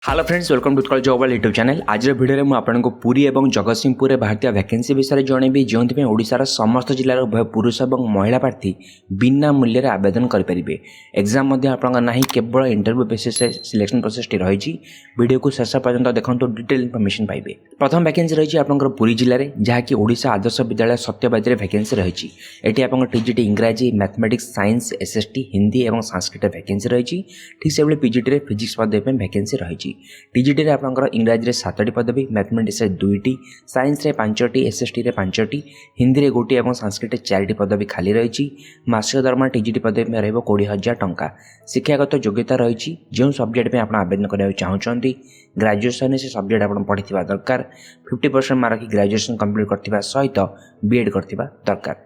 Hello friends welcome to Utkal job YouTube channel. आज video में आपको पुरी और जगतसिंहपुर भारतीय वैकेंसी विषय जनइबी जो ओडिशार समस्त जिलार उभय पुरुष और महिला प्रार्थी बिना मूल्य आवेदन करेंगे। एग्जाम ना केवल इंटरव्यू बेसिस सिलेक्शन प्रोसेस रही। वीडियो को शेष पर्यंत देखो डिटेल इनफॉरमेशन पाइबे। प्रथम वैकेंसी रही आपंकर पुरी जिले में जहाँकि ओडिशा आदर्श विद्यालय सत्यवादी वैकेंसी रही। ये आप टीजीटी इंग्राजी मैथमेटिक्स साइंस एसएसटी हिंदी और संस्कृत वैकेंसी रही। ठीक से पीजीटी फिजिक्स पदवी वैकेंसी रही। टीजीटी रे आपनकर इंग्राजी 7टी पदवी, मैथमेटिक्स 2टी, साइंस रे 5टी, एसएसटी रे 5टी, हिंदी रे 1टी और संस्कृत 4टी पदवी खाली रही। मासिक दरमा टीजीटी पदवी में रहिबो 20,000 टंका। शिक्षागत योग्यता रही जो सब्जेक्ट में आप आवेदन करने चाहते ग्रेजुएशन से सब्जेक्ट आप पढ़ी दरकार। 50% मार्क ग्रेजुएशन कंप्लीट करथिबा सहित बीएड करथिबा दरकार।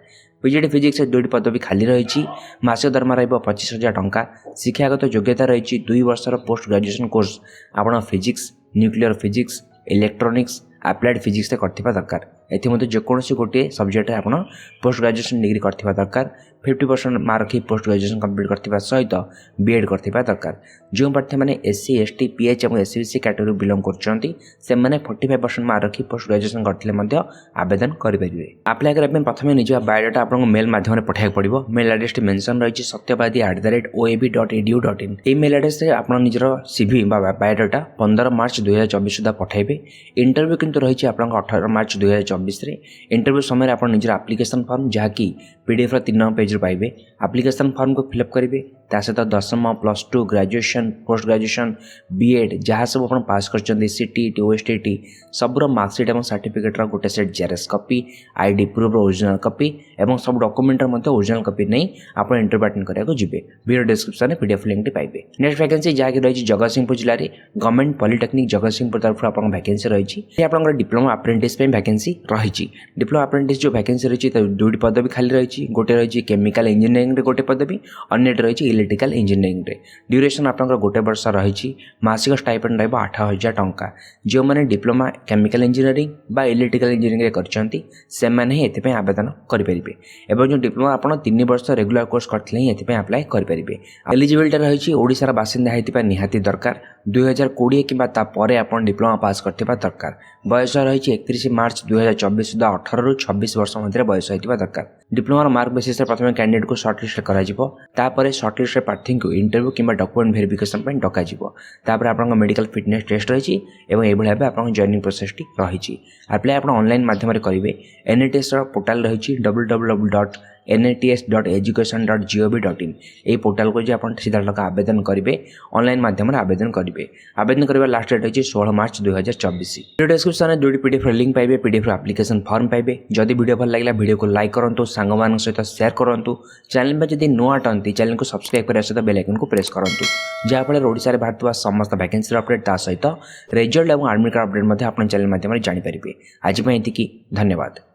पीजीटी फिजिक्स 2टी पदवी खाली रही। मासिक दरमा रहिबो 25,000 टंका। शिक्षागत योग्यता रही 2 वर्षर पोस्ट ग्रेजुएशन कोर्स आप physics, nuclear physics, electronics, applied physics करथिबा दरकार। एथि जेकोसी गोटे सब्जेक्ट आप पोस्ट ग्रेजुएशन डिग्री करथिबा दरकार। 50% मार्क ही पोस्ट ग्रेजुएशन कंप्लीट करथिबा सहित बीएड करथिबा दरकार। जो प्रार्थी मैंने एससी एसटी पीएच और एससीबीसी कैटेगरी बिलोंग करछंती से माने 45% मार्क ही पोस्ट ग्रेजुएशन करथिले आवेदन करेंगे। अप्लाई करने प्रथम निज बायोडाटा आपको मेल माध्यम पठाइक पड़ो। मेल एड्रेस मेंशन रही satyavadi@oab.edu.in। ये मेल एड्रेस आप निजर सीवी बायोडाटा 15 मार्च 2024 सुधा पठाइबे। इंटरव्यू किंतु रही आप 18 मार्च 2024 रे। इंटरव्यू समय आप निजर एप्लिकेशन फॉर्म जहाँकि पीडीएफ 3 पेज पाइबे। एप्लिकेशन फॉर्म को फिलअप करेंगे। सहित 10वीं +2 ग्रेजुएशन पोस्ट ग्रेजुएशन बीएड जहाँ सब आप पास कर सीटीटी ओएसटीटी सबूर मार्कसीट और सर्टिफिकेट गोटे set Xerox copy ID proof original copy और सब डॉक्यूमेंट ओरिजिनल कॉपी नहीं आप इंटरव्यू अटेंड करने जी। वीडियो डिस्क्रिप्शन में पीडीएफ लिंक पाइबे। नेक्स्ट वैकेंसी जहाँकि रही जगतसिंहपुर जिले में गवर्नमेंट पॉलिटेक्निक जगतसिंहपुर तरफ आप वैकेंसी रही। आप डिप्लोमा अप्रेंटिस वैकेंसी रही। डिप्लोमा अप्रेंटिस जो वैकेंसी रही 2टी पदवी खाली रही। गोटे रही केमिकल इंजीनियरिंग गोटे पदवी अन्य रही इलेक्ट्रिकल इंजीनियरिंग रे। ड्यूरेशन आपंकर गोटे वर्ष रही। मासिक स्टाइपेंड रहा 8,000 टंका। जो मैंने डिप्लोमा केमिकल इंजीनियरिंग बा इलेक्ट्रिकल इंजीनियरिंग करछंती से माने ही एथिपे आवेदन करेंगे। एवं जो डिप्लोमा आप 3 वर्ष रेगुलर कोर्स करथिले ही एथिपे अप्लाई करेंगे। एलिजिबिलिटी रही ओडिशार बासिंदा होइतिबा निहाती दरकार। 2020 किंबा तापर आप डिप्लोमा पास करथिबा दरकार। बयस रही 31 मार्च 2024 सुधा 18 रु 26 वर्ष मध्य बयस होइतिबा दरकार। डिप्लोमा मार्क बेसिस प्रथम कैंडिडेट को शॉर्टलिस्ट कर शॉर्टलिस्ट प्रार्थी को इंटरव्यू किंबा डॉक्यूमेंट वेरिफिकेशन डकापर आप मेडिकल फिटनेस टेस्ट रही और ये भाव आप जॉइनिंग प्रोसेस रही। अप्लाई आप ऑनलाइन माध्यम करेंगे। एनएटीएस पोर्टाल रही www.nats.education.gov.in। ये पोर्टाल को आप सीधा आवेदन करेंगे। ऑनलाइन माध्यम आवेदन करेंगे। आवेदन करने लास्ट डेट रही 16 मार्च 2024। वीडियो डिस्क्रिप्शन में 2टी पीडीएफ लिंक पाइबे। पीडीएफ एप्लिकेशन फॉर्म पाइबे। जदि वीडियो भल लगे वीडियो को लाइक करूँ सांग सहित शेयर करूँ। चैनल में जब नुआ अटंती चैनल को सब्सक्राइब करने सहित बेल आइकन को प्रेस करूँ जहाँफल ओडिशा रे बाहर समस्त वैकेंसी अपडेट ता सहित रिजल्ट और एडमिट कार्ड अपडेट आप चैनल माध्यम जानीपारे। आज धन्यवाद।